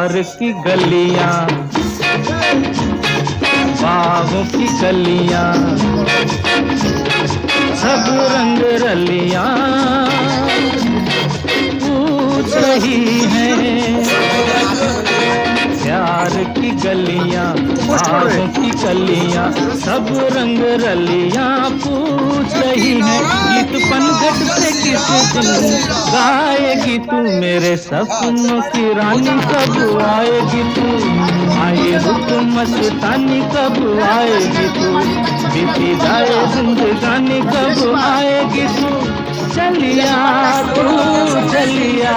प्यार की गलियां, बागों की कलियां, सब रंग रलियां पूछ रही हैं। प्यार की गलियां, बागों की कलियां, सब रंग रलियां पूछ रही हैं। गीत पनघट से किस दिन गाएगी तू, मेरे सपनों की रानी कब आएगी तू। आए रुत मस्तानी कब आएगी तू, बीती जाए जिंदगानी कब आएगी तू। चलिया तू चलिया।